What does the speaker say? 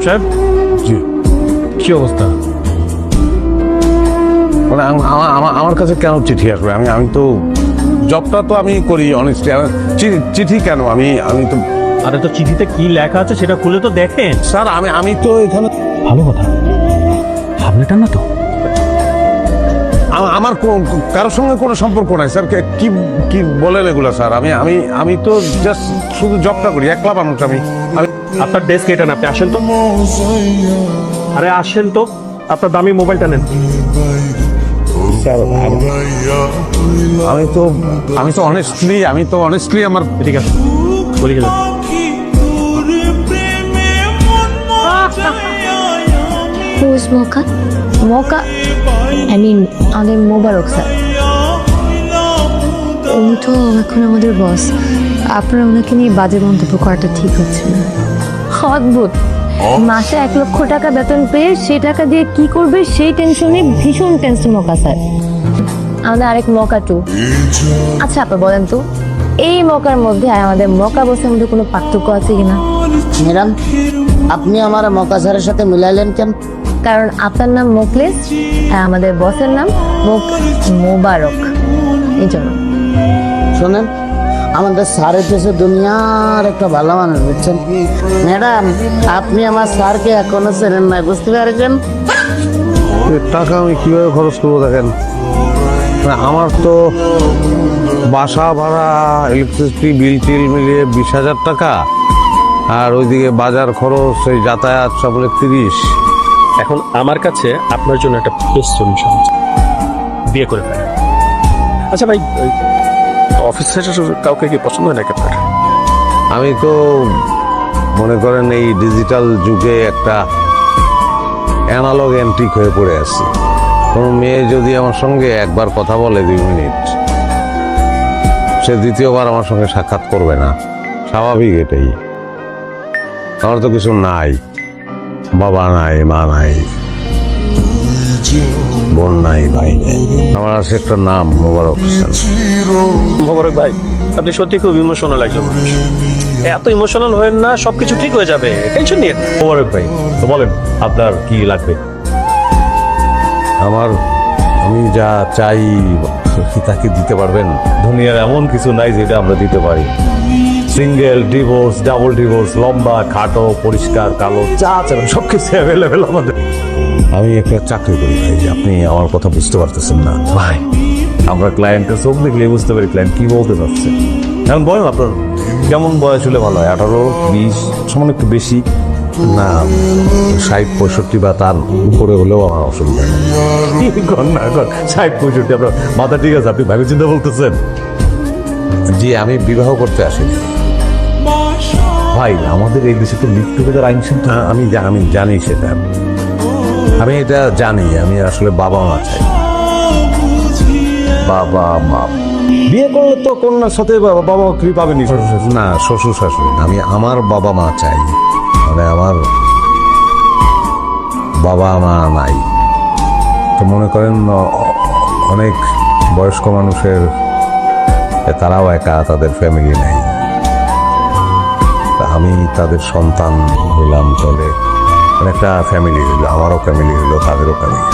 সাহেব। জি। কি অবস্থা? মানে আমার কাছে কেন চিঠি আসবে? আমি তো জবটা তো আমি করি অনেস্টলি। চিঠি কেন? আমি তো আরে তো চিঠিতে কি লেখা আছে সেটা খুলে তো দেখেন। স্যার আমি তো এখানে ভালো কথা, আপনারটা না তো? আমার কারোর সঙ্গে কোনো সম্পর্ক নাই স্যার। কি কি বলেন এগুলো স্যার? আমি তো জাস্ট শুধু জবটা করি, একলা মানুষ আমি। আপনার ডেস্ক এটা না, আপনি আসেন তো। আরে আসেন তো, আপনার দামি মোবাইলটা নেন। স্যার আমি তো অনেস্টলি আমার ঠিক আছে, বলি গেলাম। Who's Mocha? Mocha, I mean, আমাদের মোবারক স্যার। উনি তো এখন আমাদের বস। আপনারা ওনাকে নিয়ে বাজে মন্তব্য করাটা ঠিক হচ্ছে না। অদ্ভুত, মাসে 1 লক্ষ টাকা বেতন পেয়ে সেই টাকা দিয়ে কি করবে সেই টেনশনে ভীষণ টেনশন মোকা স্যার। আমাদের আরেক মকা টু। আচ্ছা আপা বলেন তো, এই মকার মধ্যে আর আমাদের মকা বসের মধ্যে কোনো পার্থক্য আছে কিনা? ম্যাডাম, আপনি আমার মকা স্যারের সাথে মিলাইলেন কেন? কারণ আপনার নাম মোকলেস আর আমাদের বসের নাম মোবারক, এই জন্য। শোনেন, আমাদের স্যারের দেশে দুনিয়ার একটা ভালো মানুষ, বুঝছেন ম্যাডাম? আপনি আমার স্যারকে এখনো চেনেন নাই, বুঝতে পারছেন? টাকা আমি কিভাবে খরচ করবো দেখেন। মানে আমার তো বাসা ভাড়া, ইলেকট্রিসিটি বিল টিল মিলিয়ে 20,000 টাকা, আর ওইদিকে বাজার খরচ, এই যাতায়াত সব মিলে 30। এখন আমার কাছে আপনার জন্য একটা বেস্ট সলিউশন আছে, বিয়ে করে ফেলেন। আচ্ছা ভাই, অফিস সেটার কাউকে কি পছন্দ হয় নাকি আপনার? আমি তো মনে করেন এই ডিজিটাল যুগে একটা অ্যানালগ অ্যান্টিক হয়ে পড়ে আছি। কোনো মেয়ে যদি আমার সঙ্গে একবার কথা বলে 2 মিনিট, সে দ্বিতীয়বার আমার সঙ্গে সাক্ষাৎ করবে না। স্বাভাবিক এটাই। আমার তো কিছু নাই, বাবা নাই, মা নাই, বোন নাই, ভাই নাই। আমার আছে একটা নাম, মোবারক হোসেন। মোবারক ভাই, আপনি সত্যি খুব ইমোশনাল একজন মানুষ। এত ইমোশনাল হয়েন না, সবকিছু ঠিক হয়ে যাবে, টেনশন নিয়ে। মোবারক ভাই, তো বলেন আপনার কি লাগবে? আমি যা চাই তাকে দিতে পারবেন? দুনিয়ার এমন কিছু নাই যেটা আমরা দিতে পারি। সিঙ্গেল, ডিভোর্স, ডাবল ডিভোর্স, লম্বা, খাটো, পরিষ্কার, কালো, যা চাবেন সবকিছু অ্যাভেলেবেল আমাদের। আমি একটা চাকরি করি ভাই, আপনি আমার কথা বুঝতে পারতেছেন না ভাই। আমরা ক্লায়েন্টের চোখ দেখলে বুঝতে পারি ক্লায়েন্ট কি বলতে চাচ্ছে। এখন বলেন আপনার কেমন বয়স হলে ভালো হয়? 18, 20, সমান একটু বেশি না 60, 65 বা তার উপরে হলেও আমার অসুবিধা নেই। 60, 65 আপনার মাথা ঠিক আছে? আপনি ভাবে চিন্তা বলতেছেন? জি, আমি বিবাহ করতে আসিনি ভাই। আমাদের এই দেশে তো লিভ টুগেদার আইন কিন্তু আমি জানি সেটা, আমি এটা জানি। আমি আসলে বাবা মা চাই। বাবা মা বিয়ে করলে তো কন্যার সাথে বাবা মা কি পাবেনি? না, শ্বশুর শাশুড়ি। আমি আমার বাবা মা চাই। মানে আমার বাবা মা নাই। তো মনে করেন অনেক বয়স্ক মানুষের তারাও একা, তাদের ফ্যামিলি নাই। আমি তাদের সন্তান হইলাম, চলে একটা ফ্যামিলি হইলো, আমারও ফ্যামিলি হইলো, তাদেরও ফ্যামিলি।